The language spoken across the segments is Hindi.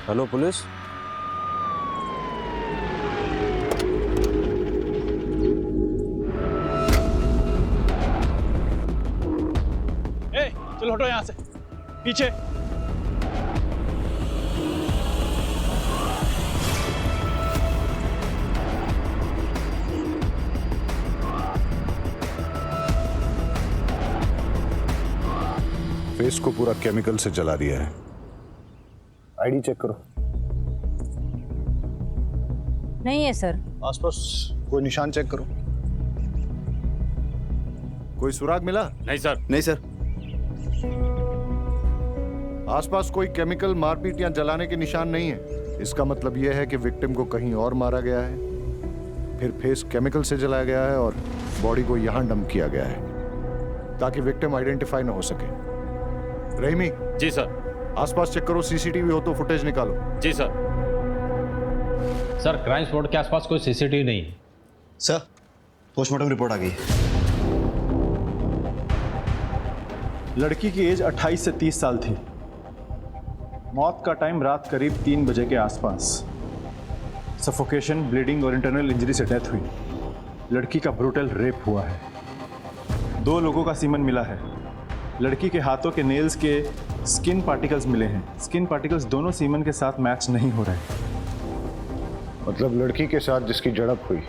Hello police. चलो हटो यहाँ से, पीछे। फेस को पूरा केमिकल से जला दिया है। आईडी चेक करो। नहीं है सर। आसपास कोई निशान चेक करो। कोई सुराग मिला? नहीं सर। नहीं सर। आसपास कोई केमिकल, मारपीट या जलाने के निशान नहीं है। इसका मतलब यह है कि विक्टिम को कहीं और मारा गया है, फिर फेस केमिकल से जलाया गया है और बॉडी को यहां डंप किया गया है ताकि विक्टिम आइडेंटिफाई न हो सके। रहीमी। जी सर। आसपास चेक करो, सीसीटीवी हो तो फुटेज निकालो। जी सर। सर क्राइम स्पॉट के आसपास कोई सीसीटीवी नहीं है। सर पोस्टमार्टम रिपोर्ट आ गई। लड़की की एज 28 से 30 साल थी। मौत का टाइम रात करीब 3 बजे के आसपास। सफोकेशन, ब्लीडिंग और इंटरनल इंजरी से डेथ हुई। लड़की का ब्रूटल रेप हुआ है। 2 लोगों का सीमन मिला है। लड़की के हाथों के नेल्स के स्किन पार्टिकल्स मिले हैं। स्किन पार्टिकल्स दोनों सीमन के साथ मैच नहीं हो रहे। मतलब लड़की के साथ जिसकी झड़प हुई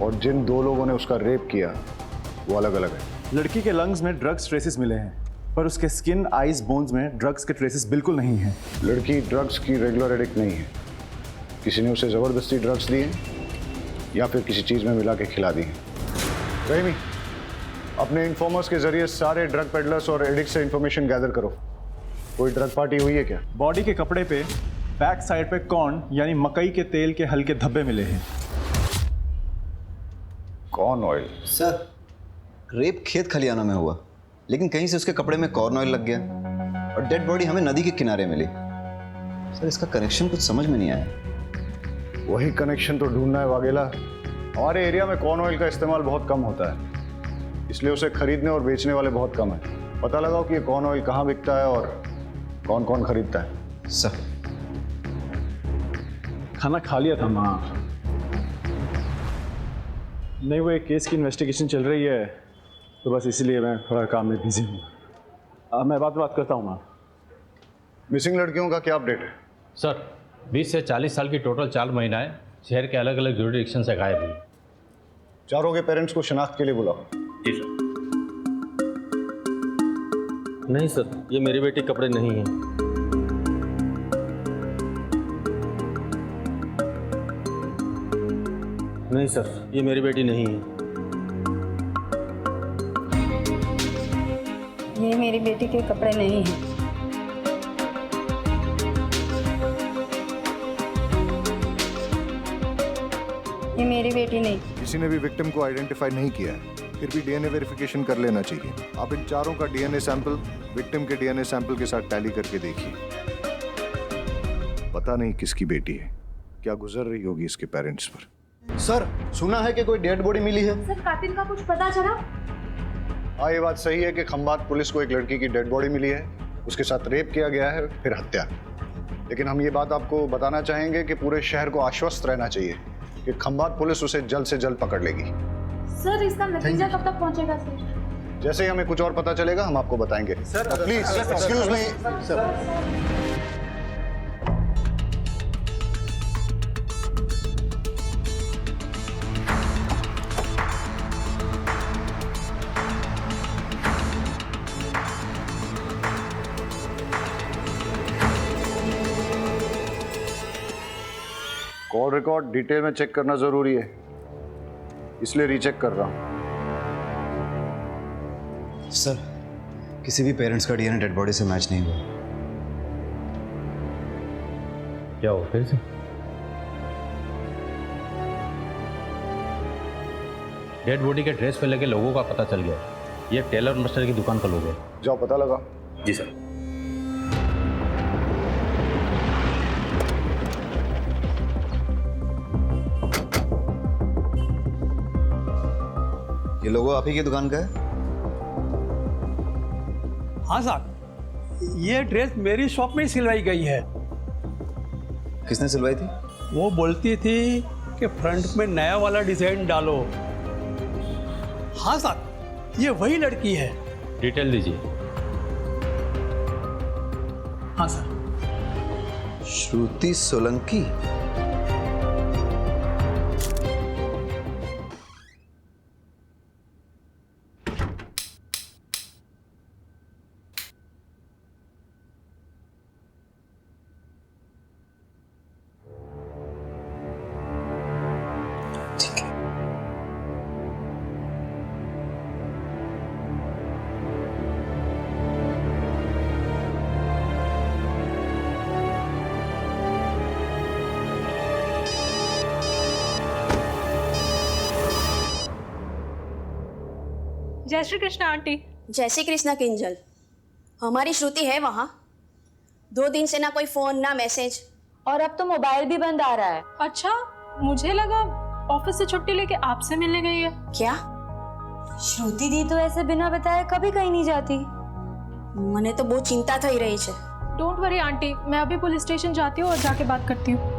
और जिन 2 लोगों ने उसका रेप किया वो अलग अलग है। लड़की के लंग्स में ड्रग्स ट्रेसेस मिले हैं, पर उसके स्किन, आइज, बोन्स में ड्रग्स के ट्रेसेस बिल्कुल नहीं हैं। लड़की ड्रग्स की रेगुलर एडिक्ट नहीं है। किसी ने उसे जबरदस्ती ड्रग्स दिए या फिर किसी चीज में मिला के खिला दी है। रहीमी, अपने इन्फॉर्मर्स के जरिए सारे ड्रग पेडलर्स और एडिक्ट से इंफॉर्मेशन गैदर करो। कोई ड्रग पार्टी हुई है क्या? बॉडी के कपड़े पे बैक साइड पे कॉर्न यानी मकई के तेल के हल्के धब्बे मिले हैं। Corn oil? सर रेप खेत खलियाना में हुआ, लेकिन कहीं से उसके कपड़े में कॉर्न ऑयल लग गया और डेड बॉडी हमें नदी के किनारे मिली। सर इसका कनेक्शन कुछ समझ में नहीं आया। वही कनेक्शन तो ढूंढना है वाघेला। हमारे एरिया में कॉर्न ऑयल का इस्तेमाल बहुत कम होता है, इसलिए उसे खरीदने और बेचने वाले बहुत कम हैं। पता लगाओ कि ये कॉर्न ऑयल कहाँ बिकता है और कौन कौन खरीदता है। सर खाना खा लिया था माँ। नहीं, वो एक केस की इन्वेस्टिगेशन चल रही है, तो बस इसलिए मैं थोड़ा काम में बिजी हूँ। मैं बात करता हूँ माँ। मिसिंग लड़कियों का क्या अपडेट है? सर 20 से 40 साल की टोटल 4 महिलाएं शहर के अलग अलग जुरिडिक्शन से गायब हुई। चारों के पेरेंट्स को शिनाख्त के लिए बुलाओ। जी सर। नहीं सर, ये मेरी बेटी कपड़े नहीं है। नहीं सर, ये मेरी बेटी नहीं है। ये मेरी बेटी के कपड़े नहीं हैं। ये मेरी बेटी नहीं। किसी ने भी विक्टिम को आइडेंटिफाई नहीं किया है, फिर भी डीएनए वेरिफिकेशन कर लेना चाहिए। आप इन चारों का डीएनए सैंपल विक्टिम के डीएनए सैंपल के साथ टैली करके देखिए। पता नहीं किसकी बेटी है, क्या गुजर रही होगी इसके पेरेंट्स पर। सर सुना है कि कोई डेड बॉडी मिली है। सर कातिल का कुछ पता चला? हाँ, ये बात सही है कि खंबात पुलिस को एक लड़की की डेड बॉडी मिली है, उसके साथ रेप किया गया है, फिर हत्या। लेकिन हम ये बात आपको बताना चाहेंगे कि पूरे शहर को आश्वस्त रहना चाहिए कि खंबात पुलिस उसे जल्द से जल्द पकड़ लेगी। सर इसका नतीजा कब तक पहुंचेगा सर? जैसे ही हमें कुछ और पता चलेगा हम आपको बताएंगे। Please excuse me. Call record detail में चेक करना जरूरी है, इसलिए रीचेक कर रहा हूं। सर किसी भी पेरेंट्स का डीएनए डेड बॉडी से मैच नहीं हुआ। क्या हो फिर से? डेड बॉडी के ड्रेस पे लगे लोगों का पता चल गया। ये टेलर मास्टर की दुकान का लोग है। जाओ पता लगा। जी सर। ये लोगो आप ही की दुकान का है? हाँ साहब, ये ड्रेस मेरी शॉप में ही सिलवाई गई है। किसने सिलवाई थी? वो बोलती थी कि फ्रंट में नया वाला डिजाइन डालो। हाँ सर, ये वही लड़की है। डिटेल दीजिए। हाँ सर। श्रुति सोलंकी। जय श्री कृष्णा आंटी। जय श्री कृष्णा किंजल। हमारी श्रुति है वहाँ। 2 दिन से ना कोई फोन ना मैसेज। और अब तो मोबाइल भी बंद आ रहा है। अच्छा, मुझे लगा ऑफिस से छुट्टी लेके आपसे मिलने गई है। क्या? श्रुति दी तो ऐसे बिना बताए कभी कहीं नहीं जाती। मने तो बहुत चिंता थई रही है। डोंट वरी आंटी, मैं अभी पुलिस स्टेशन जाती हूँ और जाके बात करती हूँ।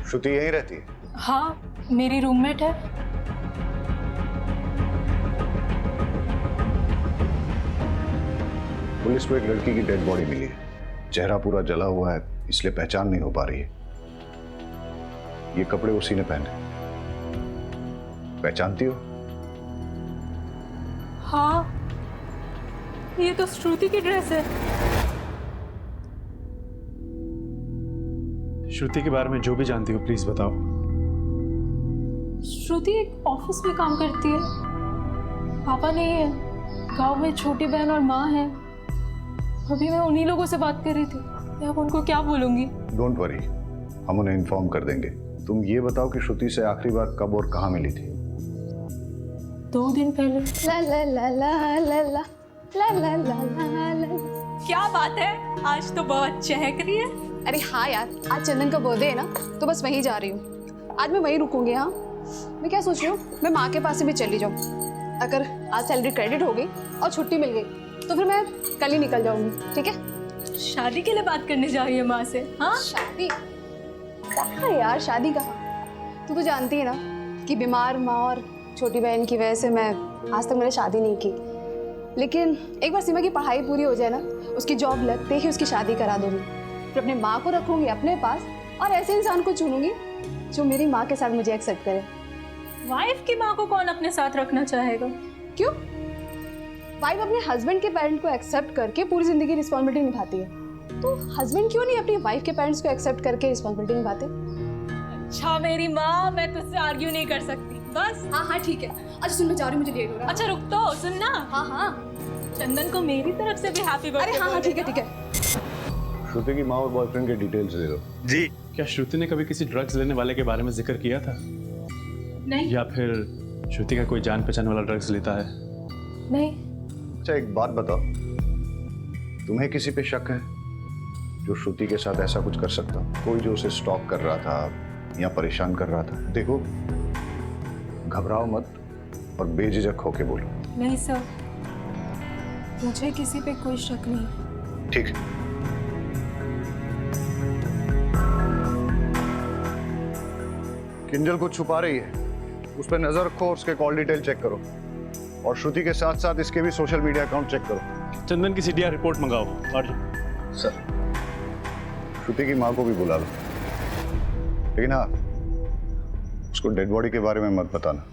श्रुति यहीं रहती है? हाँ, मेरी रूममेट है। पुलिस को एक लड़की की डेड बॉडी मिली है। चेहरा पूरा जला हुआ है, इसलिए पहचान नहीं हो पा रही है। ये कपड़े उसी ने पहने। पहचानती हो? हाँ, ये तो श्रुति की ड्रेस है। श्रुति के बारे में जो भी जानती हो प्लीज बताओ। श्रुति एक ऑफिस में काम करती है। पापा नहीं है, गांव में छोटी बहन और माँ है। अभी मैं उन्हीं लोगों से बात कर रही थी। मैं अब उनको क्या बोलूंगी? डोंट वरी, हम उन्हें इन्फॉर्म कर देंगे। तुम ये बताओ कि श्रुति से आखिरी बार कब और कहाँ मिली थी? 2 दिन पहले। ला ला ला ला ला ला ला ला ला ला ला। क्या बात है, आज तो बहुत चहक रही है। अरे हाँ यार, आज चंदन का बर्थडे है ना, तो बस वहीं जा रही हूँ। आज मैं वहीं रुकूंगी। हाँ, मैं क्या सोच रही हूँ, मैं माँ के पास से भी चली जाऊँ। अगर आज सैलरी क्रेडिट हो गई और छुट्टी मिल गई तो फिर मैं कल ही निकल जाऊंगी। ठीक है? शादी के लिए बात करने जा रही है माँ से? हाँ, शादी कहाँ यार, शादी कहाँ? तू तो जानती है ना कि बीमार माँ और छोटी बहन की वजह से मैं आज तक मैंने शादी नहीं की। लेकिन एक बार सीमा की पढ़ाई पूरी हो जाए ना, उसकी जॉब लगते ही उसकी शादी करा दूंगी। फिर अपने माँ को रखूंगी अपने पास और ऐसे इंसान को चुनूंगी जो मेरी माँ के साथ मुझे एक्सेप्ट करे। वाइफ की माँ को कौन अपने साथ रखना चाहेगा? क्यों? वाइफ अपने हस्बैंड के पेरेंट को एक्सेप्ट करके पूरी जिंदगी रिस्पॉन्सिबिलिटी निभाती है, तो हस्बैंड क्यों नहीं अपनी वाइफ के पेरेंट्स को एक्सेप्ट करके रिस्पॉन्सिबिलिटी निभाते? अच्छा मेरी माँ, मैं तुझसे आर्ग्यू नहीं कर सकती। बस हाँ ठीक है। अच्छा सुन, मैं जा रही हूँ, मुझे लेट हो रहा है। अच्छा रुक तो, सुन ना। हाँ चंदन को मेरी तरफ से भी हैप्पी बर्थडे। अरे हाँ ठीक है। श्रुति की माँ और बॉयफ्रेंड के डिटेल्स दे दो। जी। क्या श्रुति ने कभी किसी ड्रग्स लेने वाले के बारे में जिक्र किया था? नहीं। या फिर श्रुति का कोई जान पहचान वाला ड्रग्स लेता है? नहीं। अच्छा एक बात बताओ, तुम्हें किसी पे शक है जो श्रुति के साथ ऐसा कुछ कर सकता? कोई जो उसे स्टॉक कर रहा था या परेशान कर रहा था? देखो, घबराओ मत और बेझिझक होके बोलो। नहीं सर, मुझे किसी पे कोई शक नहीं। ठीक है। किंजल को छुपा रही है, उस पर नजर रखो, उसके कॉल डिटेल चेक करो और श्रुति के साथ साथ इसके भी सोशल मीडिया अकाउंट चेक करो। चंदन की सीडीआर रिपोर्ट मंगाओ। और सर, श्रुति की माँ को भी बुला लो, लेकिन हाँ, उसको डेड बॉडी के बारे में मत बताना।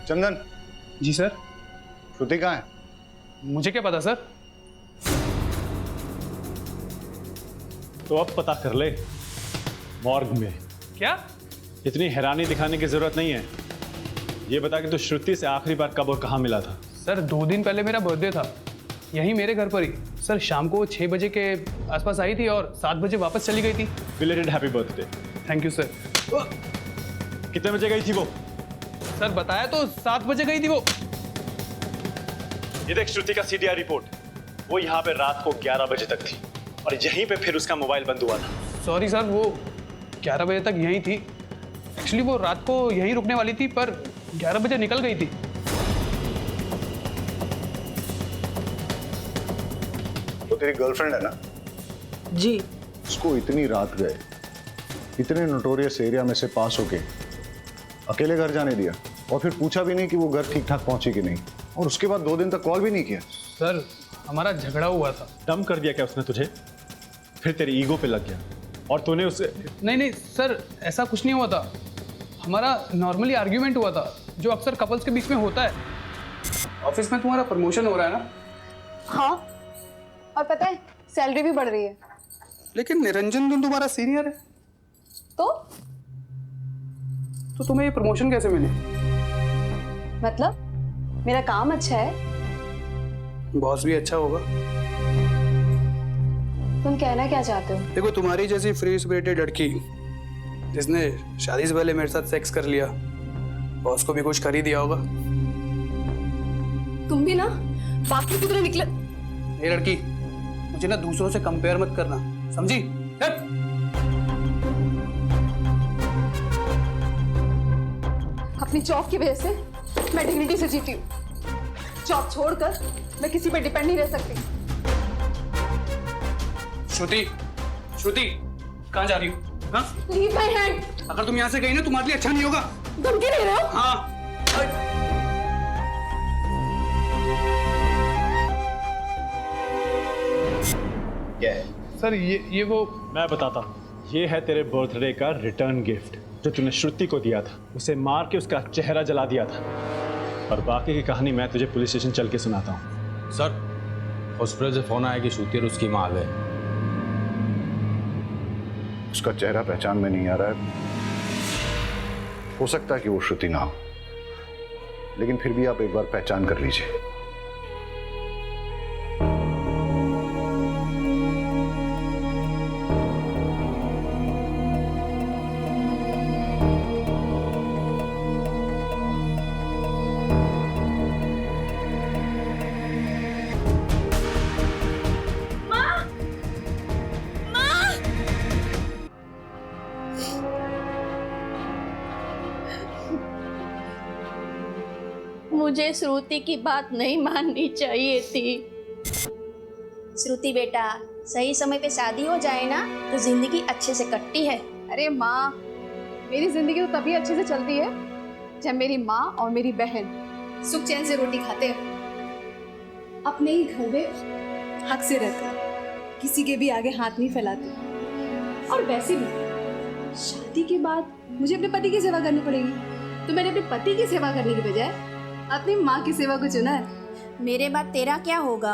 चंदन। जी सर। श्रुति कहाँ है? मुझे क्या पता सर। तो अब पता कर ले। मॉर्ग में। क्या? इतनी हैरानी दिखाने की जरूरत नहीं है। ये बता कि तू श्रुति से आखिरी बार कब और कहाँ मिला था? सर 2 दिन पहले मेरा बर्थडे था, यहीं मेरे घर पर ही। सर शाम को 6 बजे के आसपास आई थी और 7 बजे वापस चली गई थी। Belated happy birthday. Thank you sir. कितने बजे गई थी वो? सर बताया तो 7 बजे गई थी वो। ये देख श्रुति का CDR रिपोर्ट, वो यहाँ पे रात को 11 बजे तक थी और यहीं पे फिर उसका मोबाइल बंद हुआ था। सॉरी सर, वो 11 बजे तक यहीं थी। एक्चुअली वो रात को यहीं रुकने वाली थी पर 11 बजे निकल गई थी। तो तेरी गर्लफ्रेंड है ना? जी। उसको इतनी रात गए, इतने नोटोरियस एरिया में से पास होके अकेले घर जाने दिया और फिर पूछा भी नहीं कि वो घर ठीक ठाक पहुंची कि नहीं, और उसके बाद 2 दिन तक कॉल भी नहीं किया। सर हमारा झगड़ा हुआ था। दम कर दिया क्या उसने तुझे? फिर तेरी ईगो पे लग गया और तूने उसे... नहीं सर, ऐसा कुछ नहीं हुआ था। हमारा नॉर्मली आर्ग्यूमेंट हुआ था, जो अक्सर कपल्स के बीच में होता है। ऑफिस में तुम्हारा प्रमोशन हो रहा है ना? हाँ, और पता है सैलरी भी बढ़ रही है। लेकिन निरंजन तो तुम्हारा सीनियर है, तो तुम्हें ये प्रमोशन कैसे मिली? मतलब मेरा काम अच्छा है। बॉस भी अच्छा होगा। तुम कहना क्या चाहते हो? देखो, तुम्हारी जैसी फ्री स्पिरिटेड लड़की जिसने शादी से पहले मेरे साथ सेक्स कर लिया, बॉस को भी कुछ कर ही दिया होगा। तुम भी ना बाप की तरह निकले। ये लड़की, मुझे ना दूसरों से कंपेयर मत करना, समझी? अपनी जॉब की वजह से मैं डिग्निटी से जीती हूँ। जॉब छोड़कर मैं किसी पे डिपेंड नहीं रह सकती। श्रुति, श्रुति, कहाँ जा रही हो? हाँ? Leave my hand. अगर तुम यहाँ से गई ना, तुम्हारे लिए अच्छा नहीं होगा। धमकी दे रहे हो? हाँ। क्या है? सर ये वो... मैं बताता हूँ। ये है तेरे बर्थडे का रिटर्न गिफ्ट जो तूने श्रुति को दिया था। उसे मार के उसका चेहरा जला दिया था, और बाकी की कहानी मैं तुझे पुलिस स्टेशन चल के सुनाता हूँ। सर, हॉस्पिटल से फोन आया कि श्रुति और उसकी माँ आ गए। उसका चेहरा पहचान में नहीं आ रहा है। हो सकता है कि वो श्रुति ना हो, लेकिन फिर भी आप एक बार पहचान कर लीजिए। मुझे श्रुति की बात नहीं माननी चाहिए थी। श्रुति बेटा, सही समय पे शादी हो जाए ना तो जिंदगी अच्छे से कटती है। अरे माँ, मेरी जिंदगी तो तभी अच्छे से चलती है जब मेरी माँ और मेरी बहन सुख चैन से रोटी खाते हैं, अपने ही घर में हक से रहते हैं, किसी के भी आगे हाथ नहीं फैलाते। और वैसे भी शादी के बाद मुझे अपने पति की सेवा करनी पड़ेगी, तो मैंने अपने पति की सेवा करने की बजाय अपनी माँ की सेवा को चुना है। मेरे बाद तेरा क्या होगा?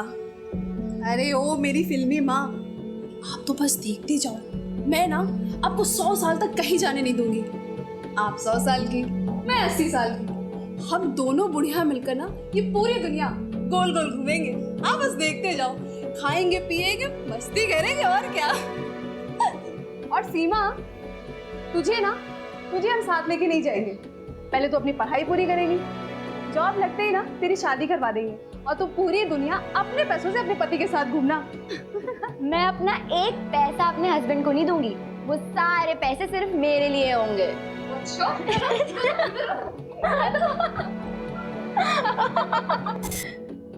अरे ओ मेरी फिल्मी माँ, आप तो बस देखते जाओ। मैं ना आपको 100 साल तक कहीं जाने नहीं दूंगी। आप 100 साल की, मैं 80 साल की। हम दोनों बुढ़िया मिलकर ना ये पूरी दुनिया गोल गोल घूमेंगे। आप बस देखते जाओ, खाएंगे पिएंगे मस्ती करेंगे, और क्या। और सीमा, तुझे हम साथ लेके नहीं जाएंगे। पहले तो अपनी पढ़ाई पूरी करेंगी, जॉब लगते ही ना तेरी शादी करवा देंगे, और तू पूरी दुनिया अपने पैसों से अपने पति के साथ घूमना। मैं अपना एक पैसा अपने हस्बैंड को नहीं दूंगी, वो सारे पैसे सिर्फ मेरे लिए होंगे।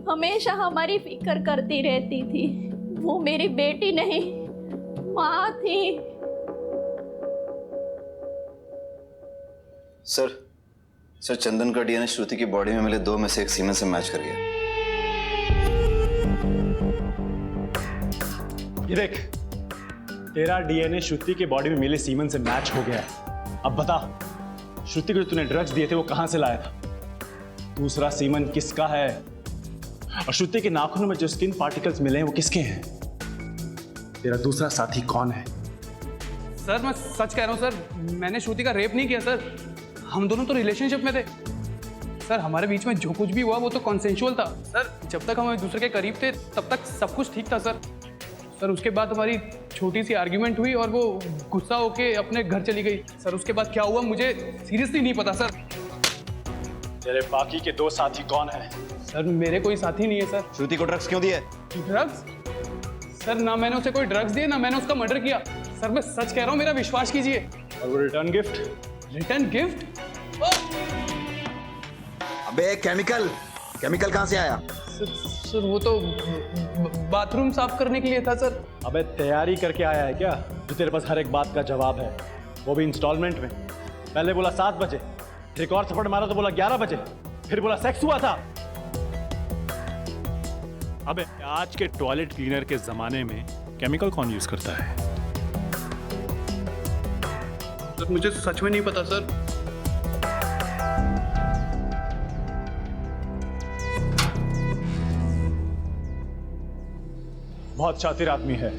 हमेशा हमारी फिक्र करती रहती थी। वो मेरी बेटी नहीं, माँ थी। सर, चंदन का डीएनए श्रुति की बॉडी में मिले 2 में से एक सीमेन से मैच कर गया। ये देख, तेरा डीएनए श्रुति की बॉडी में मिले सीमन से मैच हो गया है। अब बता, श्रुति को जो तूने ड्रग्स दिए थे वो कहां से लाया था? दूसरा सीमन किसका है? और श्रुति के नाखूनों में जो स्किन पार्टिकल्स मिले हैं वो किसके हैं? तेरा दूसरा साथी कौन है? सर मैं सच कह रहा हूँ सर, मैंने श्रुति का रेप नहीं किया सर। हम दोनों तो रिलेशनशिप में थे सर। हमारे बीच में जो कुछ भी हुआ वो तो कॉन्सेंशुअल था सर। जब तक हम एक दूसरे के करीब थे तब तक सब कुछ ठीक था सर। सर उसके बाद हमारी छोटी सी आर्ग्यूमेंट हुई और वो गुस्सा होके अपने घर चली गई सर। उसके बाद क्या हुआ मुझे सीरियसली नहीं पता सर। तेरे बाकी के 2 साथी कौन है? सर मेरे कोई साथी नहीं है सर। श्रुति को ड्रग्स क्यों दिए? ड्रग्स? सर ना मैंने उसे कोई ड्रग्स दिए, ना मैंने उसका मर्डर किया सर। मैं सच कह रहा हूँ, मेरा विश्वास कीजिए। और वो रिटर्न गिफ्ट? Return gift? अबे केमिकल कहाँ से आया? सर वो तो बाथरूम साफ करने के लिए था सर। अबे तैयारी करके आया है क्या जो तेरे पास हर एक बात का जवाब है, वो भी इंस्टॉलमेंट में? पहले बोला 7 बजे, फिर एक और थप्पड़ मारा तो बोला 11 बजे, फिर बोला सेक्स हुआ था। अबे आज के टॉयलेट क्लीनर के जमाने में केमिकल कौन यूज करता है? सर मुझे सच में नहीं पता सर। बहुत शातिर आदमी है।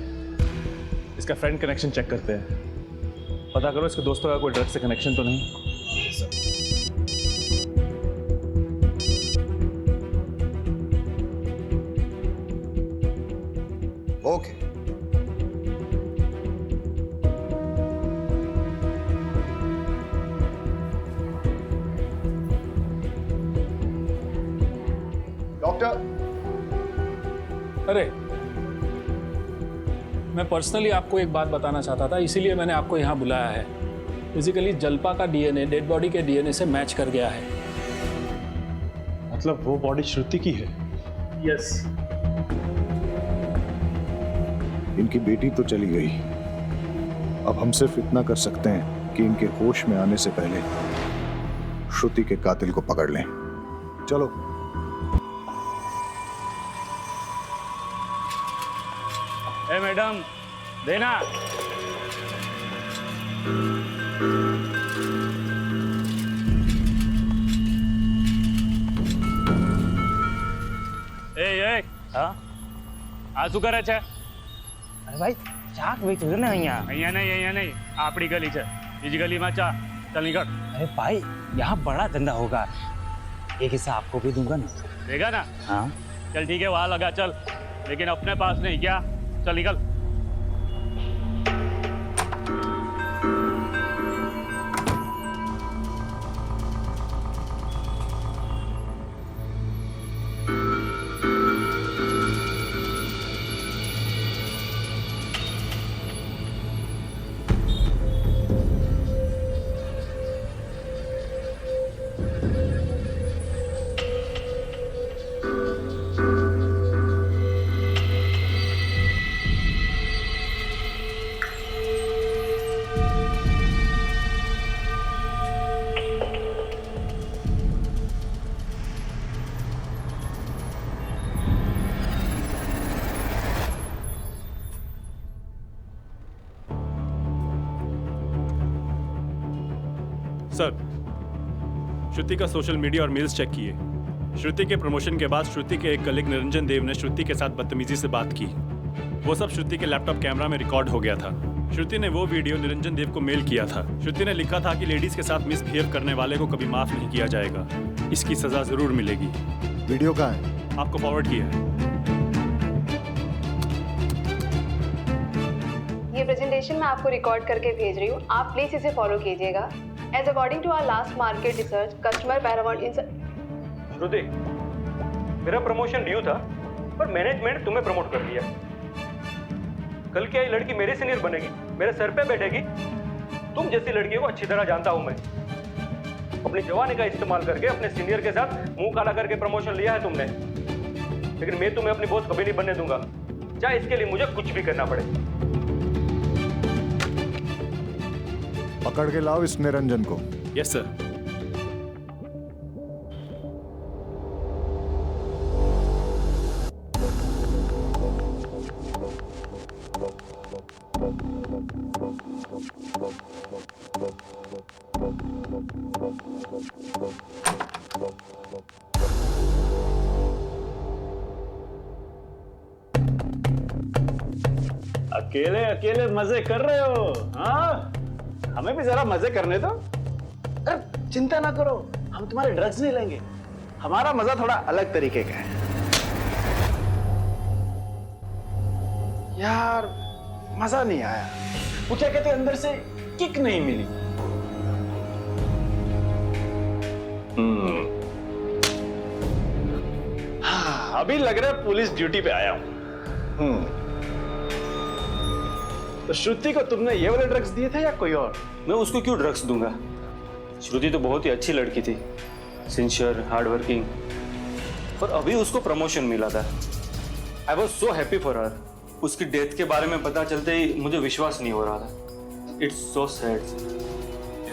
इसका फ्रेंड कनेक्शन चेक करते हैं, पता करो इसके दोस्तों का कोई ड्रग से कनेक्शन तो नहीं। ओके। डॉक्टर, अरे मैं पर्सनली आपको एक बात बताना चाहता था, इसीलिए मैंने आपको यहाँ बुलाया है। बेसिकली जल्पा का डीएनए डेड बॉडी के डीएनए से मैच कर गया है। मतलब वो बॉडी श्रुति की है? यस। इनकी बेटी तो चली गई, अब हम सिर्फ इतना कर सकते हैं कि इनके होश में आने से पहले श्रुति के कातिल को पकड़ लें। चलो। ए मैडम देना। ए हाँ આ શું કરે છે? અરે ભાઈ ચા વેચું ને અહીંયા અહીંયા નહીં આપણી ગલી છે, બીજી ગલીમાં ચા। चल निकल। अरे भाई यहाँ बड़ा धंधा होगा, एक हिस्सा आपको भी दूंगा ना। देगा ना? हाँ चल ठीक है, वहाँ लगा चल, लेकिन अपने पास नहीं। क्या? चल निकल। सर, श्रुति का सोशल मीडिया और मेल्स चेक किए। श्रुति के प्रमोशन के बाद श्रुति के एक कलीग निरंजन देव ने श्रुति के साथ बदतमीजी से बात की। वो सब श्रुति के लैपटॉप कैमरा में रिकॉर्ड हो गया था। श्रुति ने वो वीडियो निरंजन देव को मेल किया था। श्रुति ने लिखा था कि लेडीज के साथ मिसबिहेव करने वाले को कभी माफ नहीं किया जाएगा, इसकी सजा जरूर मिलेगी। वीडियो कहाँ है? आपको फॉरवर्ड किया है। ये प्रेजेंटेशन मैं आपको रिकॉर्ड करके भेज रही हूँ, आप प्लीज इसे फॉलो कीजिएगा। As according to our last market research, customer paramount in. Shruti, मेरा प्रमोशन ड्यू था पर मैनेजमेंट तुम्हें प्रमोट कर दिया। कल क्या ये लड़की मेरे सीनियर बनेगी, मेरे सर पे बैठेगी? तुम जैसी लड़कियों को अच्छी तरह जानता हूं मैं। अपनी जवानी का इस्तेमाल करके अपने सीनियर के साथ मुंह काला करके प्रमोशन लिया है तुमने, लेकिन मैं तुम्हें अपनी बॉस कभी नहीं बनने दूंगा, चाहे इसके लिए मुझे कुछ भी करना पड़े। पकड़ के लाओ इस निरंजन को। Yes sir. अकेले अकेले मजे कर रहे हो? हाँ, हमें भी जरा मजे करने दो। अरे चिंता ना करो, हम तुम्हारे ड्रग्स नहीं लेंगे। हमारा मजा थोड़ा अलग तरीके का है। यार मजा नहीं आया, वो क्या कहते हैं, अंदर से किक नहीं मिली। हाँ, अभी लग रहा है पुलिस ड्यूटी पे आया हूं। तो श्रुति को तुमने ये वाले ड्रग्स दिए थे या कोई और? मैं उसको क्यों ड्रग्स दूंगा? श्रुति तो बहुत ही अच्छी लड़की थी, सिंसियर, हार्ड वर्किंग, पर अभी उसको प्रमोशन मिला था। I was so happy for her. उसकी डेथ के बारे में पता चलते ही मुझे विश्वास नहीं हो रहा था। It's so sad.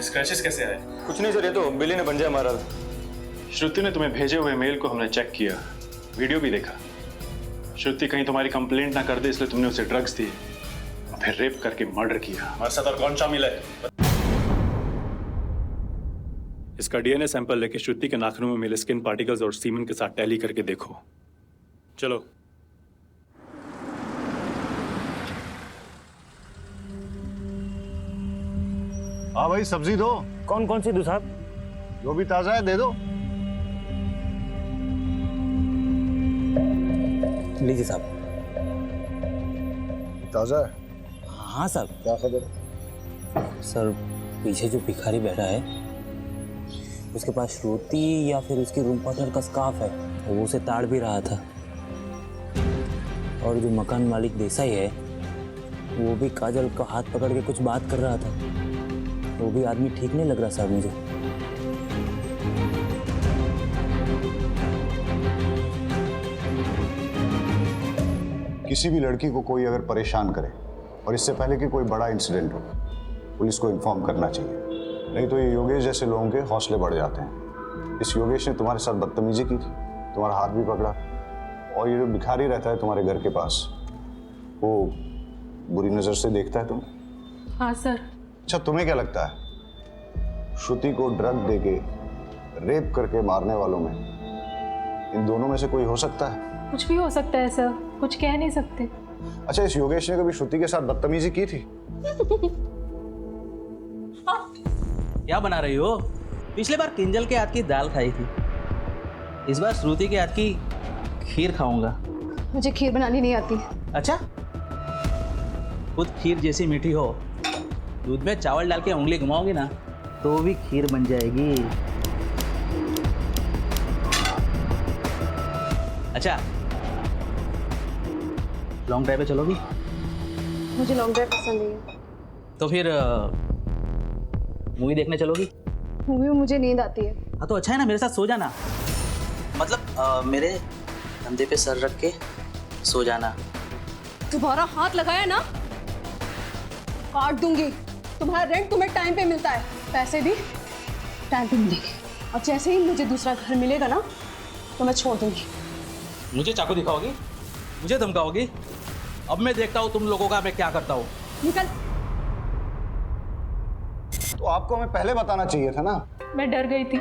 स्क्रैचेस कैसे आए? कुछ नहीं सर, ये तो बिल्ली ने पंजा मारा था। श्रुति ने तुम्हें भेजे हुए मेल को हमने चेक किया, वीडियो भी देखा। श्रुति कहीं तुम्हारी कंप्लेंट ना कर दे इसलिए तुमने उसे ड्रग्स दिए और फिर रेप करके मर्डर किया। हमारे साथ और कौन शामिल है? इसका डीएनए सैंपल लेके श्रुति के नाखूनों में मिले स्किन पार्टिकल्स और सीमन के साथ टैली करके देखो। चलो। हाँ भाई, सब्जी दो। कौन कौन सी दूं साहब? जो भी ताजा है दे दो। लीजिए साहब। ताजा है? हाँ साहब। क्या खबर? सर, पीछे जो भिखारी बैठा है उसके पास श्रुति या फिर उसकी रूम पार्टनर का स्कार्फ है, वो उसे ताड़ भी रहा था। और जो मकान मालिक देसाई है वो भी काजल का हाथ पकड़ के कुछ बात कर रहा था। वो भी आदमी ठीक नहीं लग रहा साहब मुझे। किसी भी लड़की को कोई अगर परेशान करे और इससे पहले कि कोई बड़ा इंसिडेंट हो, पुलिस को इन्फॉर्म करना चाहिए, नहीं तो ये योगेश जैसे लोगों के हौसले बढ़ जाते हैं। इस योगेश ने तुम्हारे साथ बदतमीजी की थी, तुम्हारा हाथ भी पकड़ा, और ये जो भिखारी रहता है तुम्हारे घर के पास, वो बुरी नज़र से देखता है तुम्हें। हाँ सर। अच्छा, तुम्हें क्या लगता है श्रुति को ड्रग देके रेप करके मारने वालों में इन दोनों में से कोई हो सकता है? कुछ भी हो सकता है सर, कुछ कह नहीं सकते। अच्छा, इस योगेश ने कभी श्रुति के साथ बदतमीजी की थी? क्या बना रही हो? पिछले बार किंजल के हाथ की दाल खाई थी, इस बार श्रुति के हाथ की खीर खाऊंगा। मुझे खीर बनानी नहीं आती। अच्छा, खुद खीर जैसी मीठी हो, दूध में चावल डाल के उंगली घुमाओगी ना तो भी खीर बन जाएगी। अच्छा, लॉन्ग ड्राइव पे चलोगी? मुझे लॉन्ग ड्राइव पसंद नहीं है। तो फिर मूवी देखने चलोगी? मूवी में मुझे नींद आती है। हाँ तो अच्छा है ना, मेरे साथ सो जाना। मतलब मेरे कंधे पे सर रख के सो जाना। तुम्हारा हाथ लगाया ना काट दूंगी। तुम्हारा रेंट तुम्हें टाइम पे मिलता है, पैसे भी टाइम पे मिलेंगे, और जैसे ही मुझे दूसरा घर मिलेगा ना तो मैं छोड़ दूंगी। मुझे चाकू दिखाओगी? मुझे धमकाओगी? अब मैं देखता हूँ तुम लोगों का मैं क्या करता हूँ। निकल। तो आपको हमें पहले बताना चाहिए था ना। मैं डर गई थी,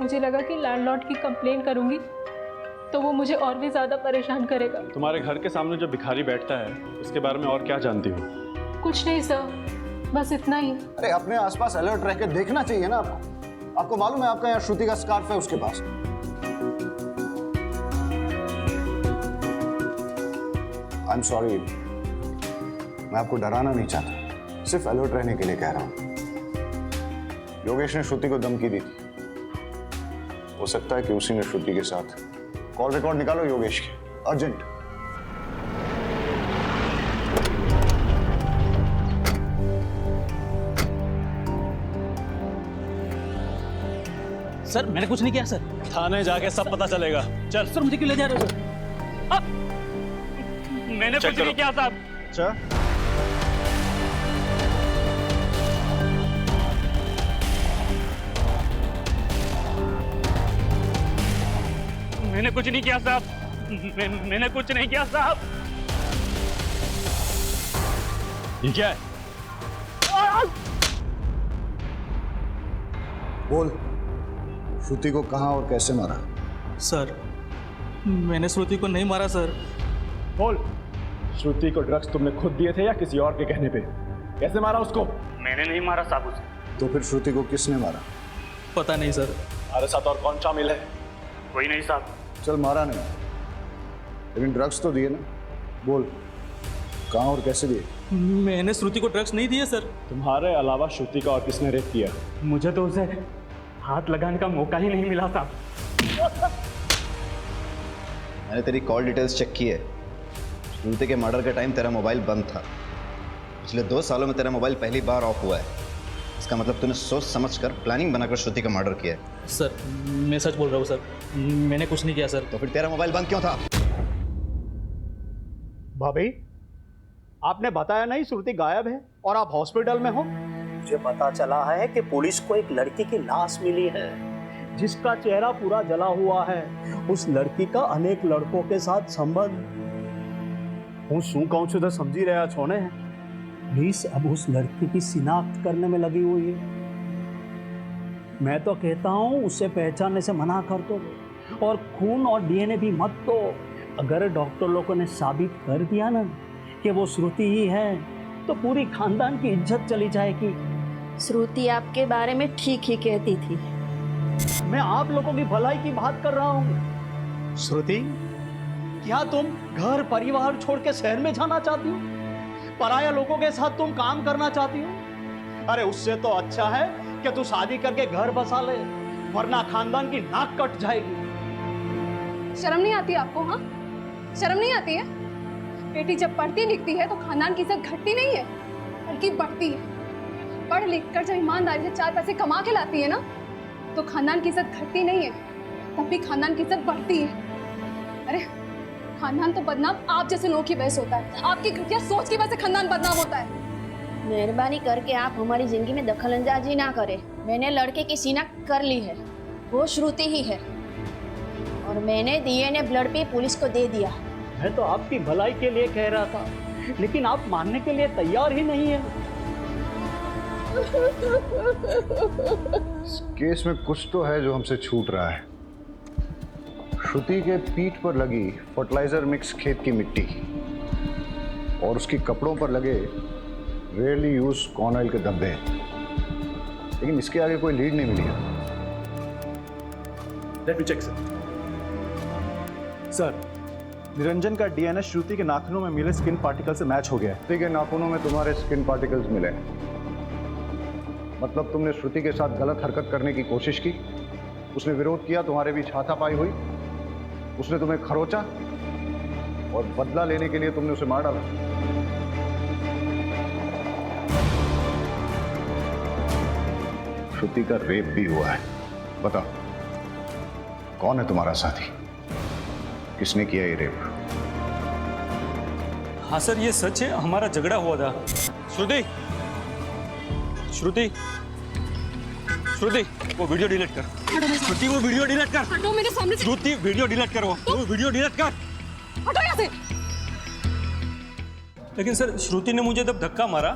मुझे लगा कि लैंडलॉर्ड की कंप्लेन करूंगी तो वो मुझे और भी ज्यादा परेशान करेगा। तुम्हारे घर के सामने जो भिखारी बैठता है उसके बारे में और क्या जानती हो? कुछ नहीं सर, बस इतना ही। अरे अपने आसपास अलर्ट रह के देखना चाहिए ना आपको। आपको मालूम है आपका यहाँ श्रुति का स्कार्फ है उसके पास। आई एम सॉरी, मैं आपको डराना नहीं चाहता, सिर्फ अलर्ट रहने के लिए कह रहा हूं। योगेश ने श्रुति को धमकी दी थी, हो सकता है कि उसी ने श्रुति के साथ। कॉल रिकॉर्ड निकालो योगेश के, अर्जेंट। सर मैंने कुछ नहीं किया सर। थाने जाके सब पता चलेगा। चल। सर मुझे क्यों ले जा रहे हो सर? मैंने कुछ नहीं किया साहब। अच्छा, मैंने कुछ नहीं किया साहब। मैंने कुछ नहीं किया साहब। ये क्या है? बोल, श्रुति को कहां और कैसे मारा? सर मैंने श्रुति को नहीं मारा सर। बोल, श्रुति को ड्रग्स तुमने खुद दिए थे या किसी और के कहने पे? कैसे मारा उसको? मैंने नहीं मारा साहब उसे। तो फिर श्रुति को किसने मारा? पता नहीं सर। हमारे साथ और कौन शामिल है? कोई नहीं साहब। चल मारा नहीं, लेकिन ड्रग्स तो दिए ना, बोल कहाँ और कैसे दिए? मैंने श्रुति को ड्रग्स नहीं दिए सर। तुम्हारे अलावा श्रुति का और किसने रेप किया? मुझे तो उसे हाथ लगाने का मौका ही नहीं मिला साहब। मैंने तेरी कॉल डिटेल्स चेक की है। श्रुति के मर्डर के टाइम तेरा मोबाइल बंद था। पिछले 2 सालों में तेरा मोबाइल पहली बार ऑफ हुआ है। इसका मतलब तूने सोच समझकर प्लानिंग बनाकर श्रुति का मर्डर किया है। सर मैं सच बोल रहा हूँ सर, मैंने कुछ नहीं किया सर। तो फिर तेरा मोबाइल बंद क्यों था? भाभी, आपने बताया नहीं श्रुति गायब है और आप हॉस्पिटल में हो? मुझे पता चला है कि पुलिस को एक लड़की की लाश मिली है जिसका चेहरा पूरा जला हुआ है। उस लड़की का अनेक लड़कों के साथ संबंध। હું શું કહું છું તો સમજી રહ્યા છો ને? पुलिस अब उस लड़की की शिनाख्त करने में लगी हुई है। मैं तो कहता हूँ उसे पहचानने से मना कर दो और खून और डीएनए भी मत दो। अगर डॉक्टर लोगों ने साबित कर दिया ना कि वो श्रुति ही है तो पूरी खानदान की इज्जत चली जाएगी। श्रुति आपके बारे में ठीक ही कहती थी। मैं आप लोगों की भलाई की बात कर रहा हूँ। श्रुति, क्या तुम घर परिवार छोड़ के शहर में जाना चाहती हो? पराया लोगों के साथ तुम काम करना चाहती हो? अरे उससे तो अच्छा है कि तू शादी करके घर बसा ले, वरना खानदान की नाक कट जाएगी। शर्म नहीं आती आपको? हाँ, शर्म नहीं आती है? बेटी जब पढ़ती लिखती है तो खानदान की इज्जत घटती नहीं है बल्कि बढ़ती है। पढ़ लिख कर जब ईमानदारी से 4 पैसे कमा के लाती है ना तो खानदान की इज्जत घटती नहीं है, तब भी खानदान की इज्जत बढ़ती है। अरे खानदान तो बदनाम आप जैसे लोगों की वजह से होता है। आपकी घटिया सोच की वजह से खानदान बदनाम होता है। मेहरबानी करके आप हमारी जिंदगी में दखलंदाजी ना करें। मैंने लड़के की शिनाख्त कर ली है, वो श्रुति ही है और मैंने डीएनए ब्लड पे पुलिस को दे दिया। मैं तो आपकी भलाई के लिए कह रहा था, लेकिन आप मानने के लिए तैयार ही नहीं है। इस केस में कुछ तो है जो हमसे छूट रहा है। श्रुति के पीठ पर लगी फर्टिलाइजर मिक्स खेत की मिट्टी और उसके कपड़ों पर लगे रेयरली यूज कॉर्न ऑयल के धब्बे, लेकिन इसके आगे कोई लीड नहीं मिली है। Let me check sir. Niranjan का डीएनए श्रुति के नाखूनों में मिले स्किन पार्टिकल से मैच हो गया है। श्रुति के नाखूनों में तुम्हारे स्किन पार्टिकल्स मिले, मतलब तुमने श्रुति के साथ गलत हरकत करने की कोशिश की, उसने विरोध किया, तुम्हारे बीच हाथापाई हुई, उसने तुम्हें खरोचा और बदला लेने के लिए तुमने उसे मार डाला। श्रुति का रेप भी हुआ है। बताओ कौन है तुम्हारा साथी? किसने किया ये रेप? हाँ सर, ये सच है, हमारा झगड़ा हुआ था। श्रुति, श्रुति, श्रुति, वो वीडियो डिलीट कर। श्रुति, वो वीडियो डिलीट कर। हटो मेरे सामने से। श्रुति, वीडियो डिलीट कर, वो वीडियो डिलीट कर। हटो यहाँ से। लेकिन सर, श्रुति ने मुझे जब धक्का मारा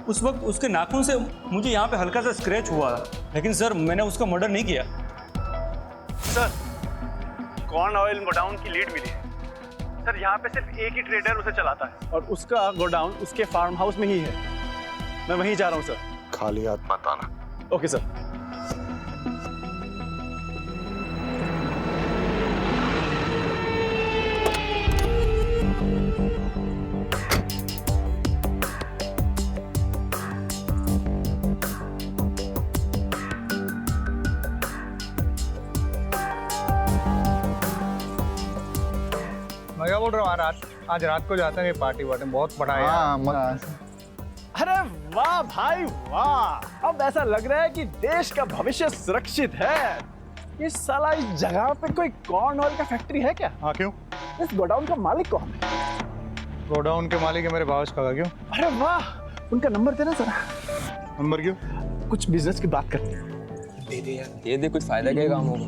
उस वक्त उसके नाखून से मुझे यहाँ पे हल्का सा स्क्रैच हुआ था, लेकिन सर मैंने उसका मर्डर नहीं किया। सर, कॉर्न ऑयल गोडाउन की लीड मिली है। सर, यहाँ पे सिर्फ एक ही ट्रेडर उसे चलाता है और उसका गोडाउन उसके फार्म हाउस में ही है। मैं वहीं जा रहा हूँ सर। खाली हाथ मत आना। Okay sir. मैं क्या बोल रहा हूँ, आज रात को जाते हैं पार्टी वार्टी, बहुत बड़ा है। हाँ, अरे वाह भाई वाह, अब ऐसा लग रहा है कि देश का भविष्य सुरक्षित है। इस साला इस जगह पे कोई कॉर्न ऑयल का फैक्ट्री है क्या? हाँ, क्यों? इस गोडाउन का मालिक कौन है? गोडाउन के मालिक है मेरे भावज का। क्यों? अरे वाह, उनका नंबर देना जरा। नंबर क्यों? कुछ बिजनेस की बात करते हैं। दे दे यार, दे दे, कुछ फायदा क्या काम होगा।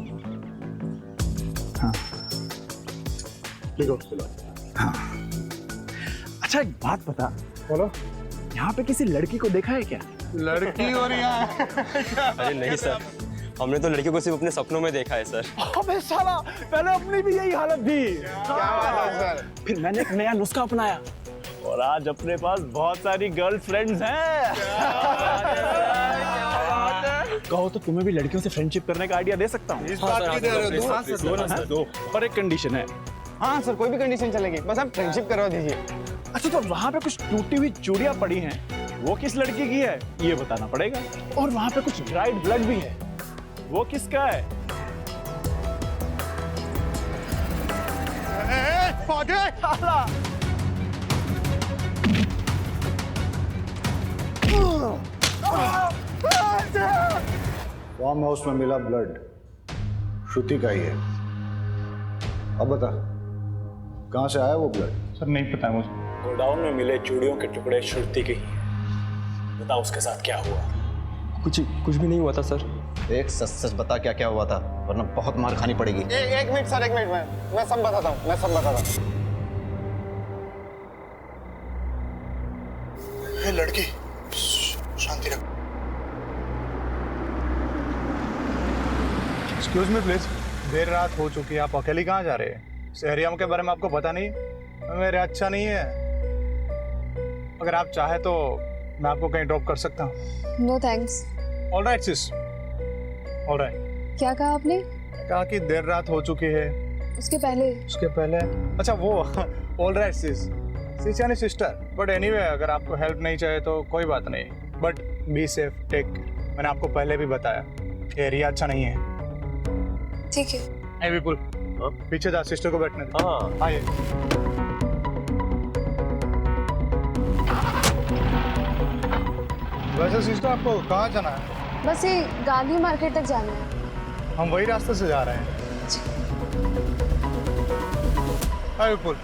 हाँ देखो, हाँ। अच्छा एक बात बता। बोलो। यहाँ पे किसी लड़की को देखा है क्या? लड़की और यहाँ? अरे नहीं सर, हमने तो लड़की को सिर्फ अपने सपनों में देखा है सर। अबे साला, पहले अपनी भी यही हालत थी। क्या बात है सर? फिर मैंने एक नया नुस्खा अपनाया। और आज अपने पास बहुत सारी गर्लफ्रेंड्स हैं। कहो तो तुम्हें भी लड़कियों से फ्रेंडशिप करने का आइडिया दे सकता हूँ। इस बात की दे रहे हो? हाँ सर, दो, पर एक कंडीशन है। हाँ सर, कोई भी कंडीशन चलेगी, बस आप फ्रेंडशिप करवा दीजिए। अच्छा, तो वहाँ पे कुछ टूटी हुई चूड़ियाँ पड़ी हैं, वो किस लड़की की है ये बताना पड़ेगा। और वहाँ पे कुछ ड्राइड ब्लड भी है, वो किसका है? फार्म हाउस में मिला ब्लड श्रुति का ही है। अब बता, कहाँ से आया वो ब्लड? सर नहीं पता मुझे। गोडाउन में मिले चूड़ियों के टुकड़े श्रुति के ही हैं। बताओ उसके साथ क्या हुआ? कुछ भी नहीं हुआ था सर। एक सच सच बता क्या क्या हुआ था, वरना बहुत मार खानी पड़ेगी। एक मिनट सर, एक मिनट, मैं सब बताता हूँ, मैं सब बताता हूँ। ये लड़की शांति रख। एक्सक्यूज मी प्लीज, देर रात हो चुकी है, आप अकेले कहाँ जा रहे हैं? इस एरिया के बारे में आपको पता नहीं? मेरे अच्छा नहीं है। अगर आप चाहे तो मैं आपको कहीं ड्रॉप कर सकता हूँ। No thanks. Alright sis, alright. क्या कहा आपने? कहा कि देर रात हो चुकी है। उसके पहले? अच्छा वो ऑलराइट सिस, सिस यानी सिस्टर। बट एनीवे, अगर आपको हेल्प नहीं चाहिए तो कोई बात नहीं, बट बी सेफ, टेक। मैंने आपको पहले भी बताया एरिया अच्छा नहीं है। ठीक है। विपुल, पीछे जा, सिस्टर को बैठने दे। हाँ आइए। वैसे सिस्टर आपको कहाँ जाना है? बस ये गांधी मार्केट तक जाना है। हम वही रास्ते से जा रहे हैं। हाय विपुल,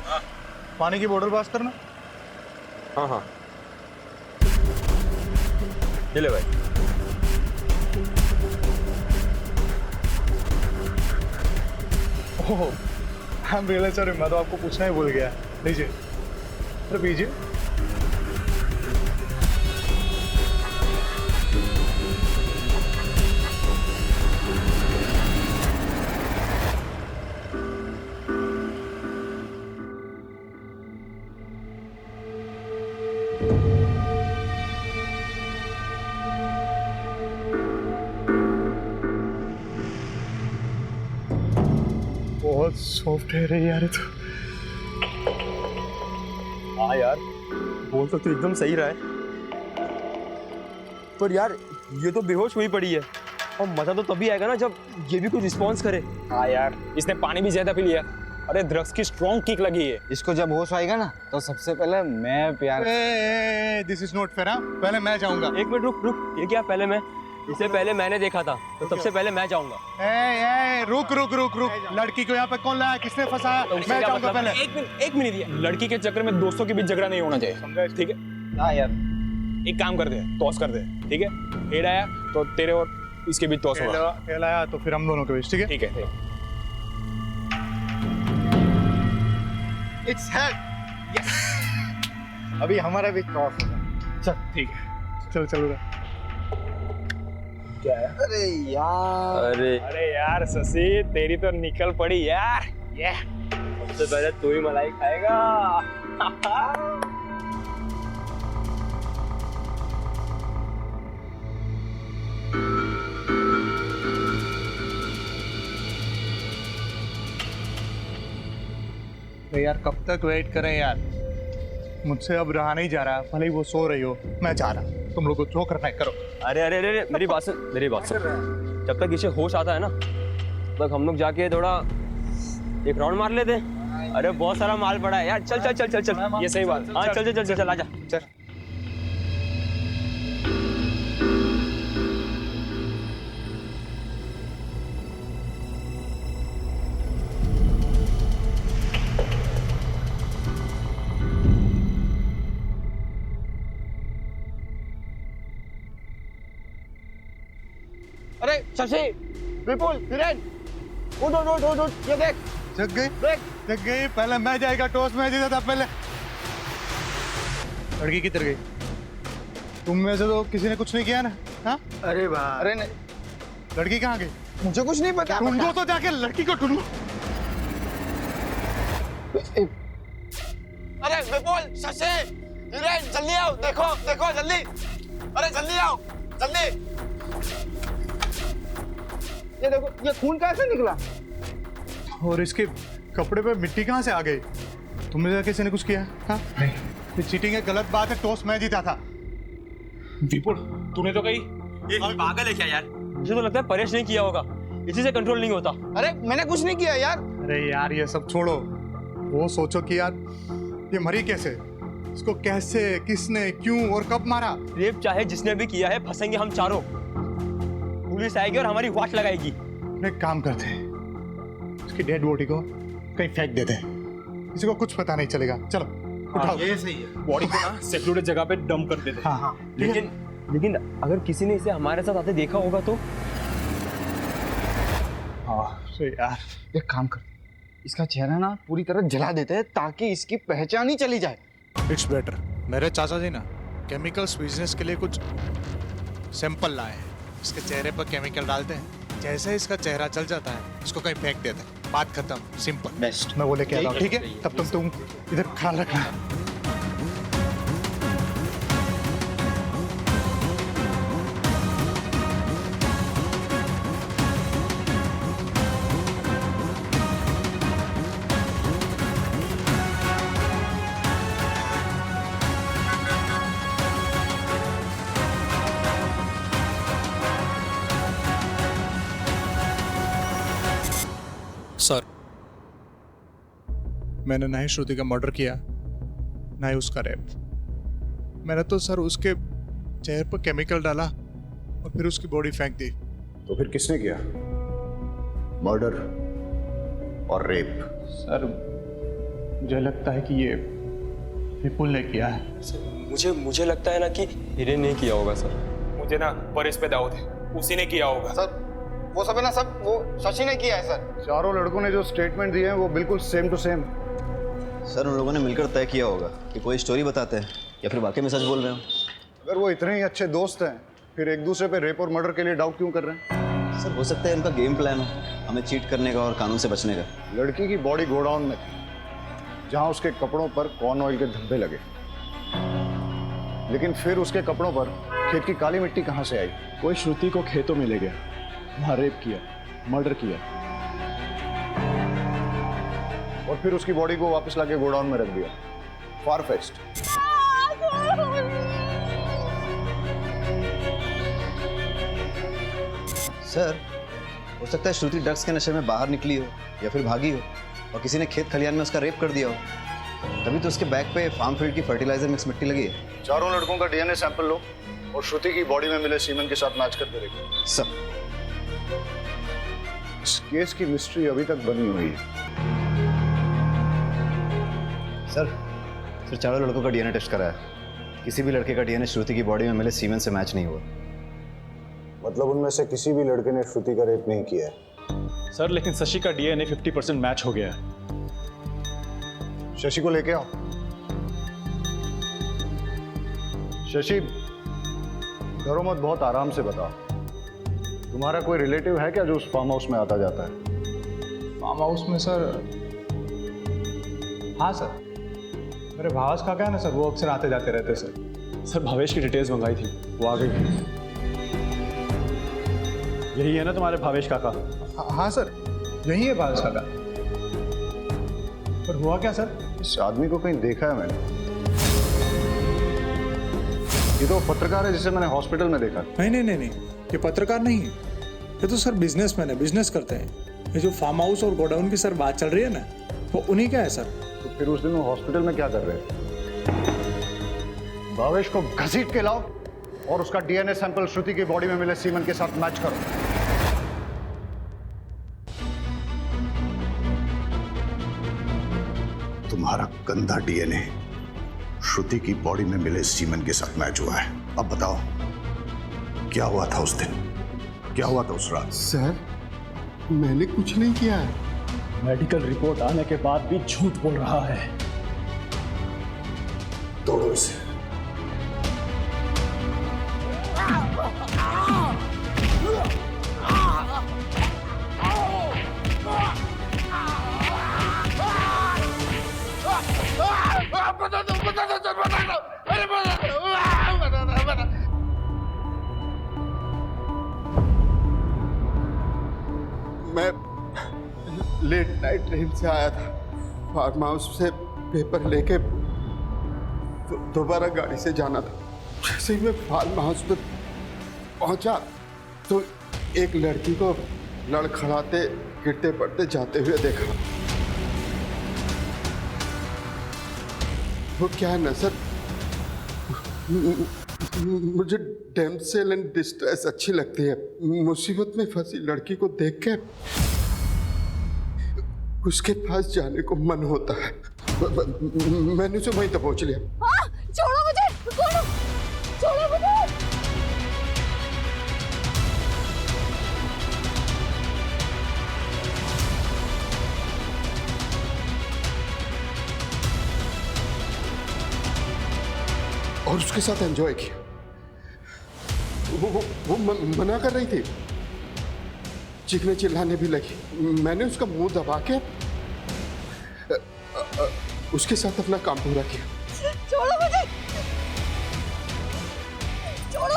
पानी की बोतल पास करना। हाँ ये ले भाई। ओह, आई एम रियली सॉरी, मैं तो आपको पूछना ही भूल गया। लीजिए, अरे पीजिए। बहुत सॉफ्ट है रे यार तो। हाँ यार, बोल तो तू एकदम सही रहा है, पर यार ये तो बेहोश हुई पड़ी है, और मजा तो तभी आएगा ना जब ये भी कुछ रिस्पॉन्स करे। हाँ यार, इसने पानी भी ज्यादा पी लिया। अरे ड्रग्स की स्ट्रॉन्ग किक लगी है। इसको जब होश आएगा ना तो सबसे पहले मैं प्यार। This is not fair. पहले मैं जाऊंगा। एक मिनट रुक, ये क्या? पहले मैं? इससे पहले मैंने देखा था, तो सबसे पहले मैं जाऊंगा। रुक, लड़की को यहाँ पे कौन लाया, किसने फंसाया? मैं जाऊंगा पहले। एक मिनट ये लड़की के चक्कर में दोस्तों के बीच झगड़ा नहीं होना चाहिए, ठीक है? हाँ यार, एक काम कर दे, टॉस कर दे, ठीक है? हेड आया तो तेरे और इसके बीच टॉस होगा। हेड आया तो फिर हम दोनों के बीच, ठीक है? ठीक है। Its head. यस, अभी हमारा भी टॉस होगा। चल ठीक है, चल। क्या है? अरे यार शशि, तेरी तो निकल पड़ी यार। ये सबसे पहले तू ही मलाई खाएगा। यार कब तक वेट करें यार? मुझसे अब रहा नहीं जा रहा। भले ही वो सो रही हो, मैं जा रहा। तुम लोग को जो करना है करो। अरे मेरी बात सुन। जब तक इसे होश आता है ना, तब तक हम लोग जाके थोड़ा एक राउंड मार लेते हैं। अरे बहुत सारा माल पड़ा है यार। चल। ये सही बात। हाँ चल आजा। चल। अरे शशि, विपुल, वीरेन, उठ, ये देख। जग गई। पहले मैं जाएगा, टॉस में जीता था पहले। लड़की किधर गई? तुम में से तो किसी ने कुछ नहीं किया ना? हाँ? अरे भाई, अरे नहीं, लड़की कहाँ गई? मुझे कुछ नहीं पता। ढूंढो तो जाके लड़की को ढूंढो। अरे विपुल, शशि, हीरेन जल्दी आओ, देखो देखो जल्दी, अरे जल्दी आओ जल्दी। ये देखो, ये खून कैसे निकला? और इसके कपड़े पे मिट्टी कहाँ से आ गई? तुमने क्या किसी ने कुछ किया? हाँ नहीं, ये चीटिंग है, गलत बात है। टॉस मैं जीता था। विपुल तूने तो कही ये पागल है क्या यार? मुझे तो लगता है परेश नहीं किया होगा, इसी से कंट्रोल नहीं होता। अरे मैंने कुछ नहीं किया यार। अरे यार ये सब छोड़ो, वो सोचो कि यार ये मरी कैसे, इसको कैसे, किसने, क्यों और कब मारा? रेप चाहे जिसने भी किया है, फंसेंगे हम चारों। पुलिस आएगी और हमारी वाट लगाएगी। एक काम करते हैं, उसकी डेड बॉडी को कहीं फेंक देते हैं, किसी को कुछ पता नहीं चलेगा। चलो उठाओ। ये सही है, बॉडी को ना सिक्योरिटी जगह पे डंप कर देते। हाँ। लेकिन अगर किसी ने इसे हमारे साथ आते देखा होगा तो? यार एक काम कर, इसका चेहरा ना पूरी तरह जला देते हैं ताकि इसकी पहचान ही चली जाए। It's better. मेरे चाचा जी ना केमिकल्स बिजनेस के लिए कुछ सैंपल लाए हैं, इसके चेहरे पर केमिकल डालते हैं, जैसे इसका चेहरा चल जाता है इसको कहीं फेंक देते हैं, बात खत्म, सिंपल। बेस्ट। मैं वो लेके आता हूँ, ठीक है? तब तुम इधर ख्याल रखना। सर, मैंने ना ही श्रुति का मर्डर किया, ना ही उसका रेप। मैंने तो सर उसके चेहरे पर केमिकल डाला और फिर उसकी बॉडी फेंक दी। तो फिर किसने किया? मर्डर और रेप? सर मुझे लगता है कि ये विपुल ने किया है। मुझे लगता है ना कि हिरेन ने किया होगा सर। मुझे ना परेश पे दाऊद है, उसी ने किया होगा। सर वो सब है ना, सब वो शशि ने किया है सर। चारों लड़कों ने जो स्टेटमेंट दिए हैं वो बिल्कुल सेम टू सेम। सर उन लोगों ने मिलकर तय किया होगा कि कोई स्टोरी बताते हैं या फिर वाकई में सच बोल रहे हो। अगर वो इतने ही अच्छे दोस्त हैं फिर एक दूसरे पे रेप और मर्डर के लिए डाउट क्यों कर रहे हैं? सर हो सकता है इनका गेम प्लान हो, हमें चीट करने का और कानून से बचने का। लड़की की बॉडी गोडाउन में थी जहां उसके कपड़ों पर कॉर्न ऑयल के धब्बे लगे, लेकिन फिर उसके कपड़ों पर खेत की काली मिट्टी कहां से आई? कोई श्रुति को खेतों में ले गया, वहां रेप किया, मर्डर किया और फिर उसकी बॉडी को वापस लाके गोडाउन में रख दिया। फार-फेच्ड। सर हो सकता है श्रुति ड्रग्स के नशे में बाहर निकली हो या फिर भागी हो और किसी ने खेत खलियान में उसका रेप कर दिया हो, तभी तो उसके बैग पे फार्म फील्ड की फर्टिलाइजर मिक्स मिट्टी लगी है। चारों लड़कों का डीएनए सैंपल लो और श्रुति की बॉडी में मिले सीमेंट के साथ मैच करके देखो। सब इस केस की मिस्ट्री अभी तक बनी हुई है। सर चारों लड़कों का डीएनए टेस्ट कराया, किसी भी लड़के का डीएनए श्रुति की बॉडी में मिले सीमेंट से मैच नहीं हुआ। मतलब उनमें से किसी भी लड़के ने श्रुति का रेप नहीं किया है। सर लेकिन शशि का डीएनए 50% मैच हो गया है। शशि को लेके आओ। शशि घरों मत, बहुत आराम से बताओ, तुम्हारा कोई रिलेटिव है क्या जो उस फार्म हाउस में आता जाता है? फार्म हाउस में सर? हाँ सर, मेरे भावेश काका है ना सर, वो अक्सर आते जाते रहते सर। सर भावेश की डिटेल्स मंगाई थी, वो आ गई। यही है ना तुम्हारे भावेश काका? हाँ सर, यही है भावेश काका। पर हुआ क्या सर? इस आदमी को कहीं देखा है मैंने। ये तो पत्रकार है जिसे मैंने हॉस्पिटल में देखा। नहीं, ये पत्रकार नहीं है, ये तो सर बिजनेसमैन है, बिजनेस करते हैं। ये जो फार्म हाउस और गोडाउन की सर बात चल रही है ना, वो उन्हीं का है सर। तो फिर उस दिन वो हॉस्पिटल में क्या कर रहे थे? भावेश को घसीट के लाओ और उसका डीएनए सैंपल श्रुति की बॉडी में मिले सीमेंट के साथ मैच करो। तुम्हारा गंदा डीएनए श्रुति की बॉडी में मिले सीमेंट के साथ मैच हुआ है। अब बताओ क्या हुआ था उस दिन, क्या हुआ था उस रात? सर मैंने कुछ नहीं किया है। मेडिकल रिपोर्ट आने के बाद भी झूठ बोल रहा है। तोड़ो इसे। बता दो मैं लेट नाइट ट्रेन से आया था, फार्म हाउस से पेपर लेके दोबारा गाड़ी से जाना था। जैसे ही मैं फार्म हाउस पे पहुंचा तो एक लड़की को लड़खड़ाते गिरते पड़ते जाते हुए देखा। वो क्या है ना सर, मुझे डैमसेल एंड डिस्ट्रेस अच्छी लगती है। मुसीबत में फंसी लड़की को देख के उसके पास जाने को मन होता है। मैंने उसे वहीं तक पहुंच लिया। छोड़ो मुझे, छोड़ो, छोड़ो मुझे। और उसके साथ एंजॉय किया। वो मना कर रही थी, चीखने चिल्लाने भी लगी। मैंने उसका मुंह दबा के उसके साथ अपना काम पूरा किया। छोड़ो मुझे, छोड़ो,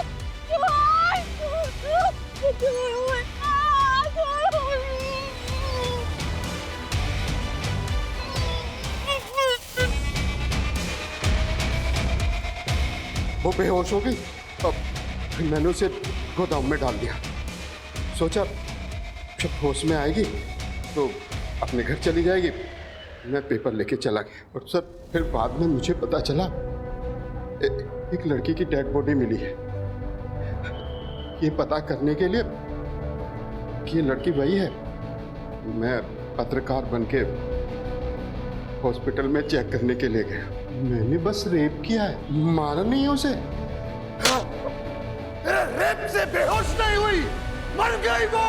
वो बेहोश हो गई। अब फिर मैंने उसे गोदाम में डाल दिया। सोचा जब होश में आएगी तो अपने घर चली जाएगी। मैं पेपर लेके चला गया और सर फिर बाद में मुझे पता चला एक लड़की की डेड बॉडी मिली है। ये पता करने के लिए कि ये लड़की वही है, मैं पत्रकार बनके हॉस्पिटल में चेक करने के लिए गया। मैंने बस रेप किया है, मारा नहीं है उसे। रेप से बेहोश नहीं हुई, मर गई वो।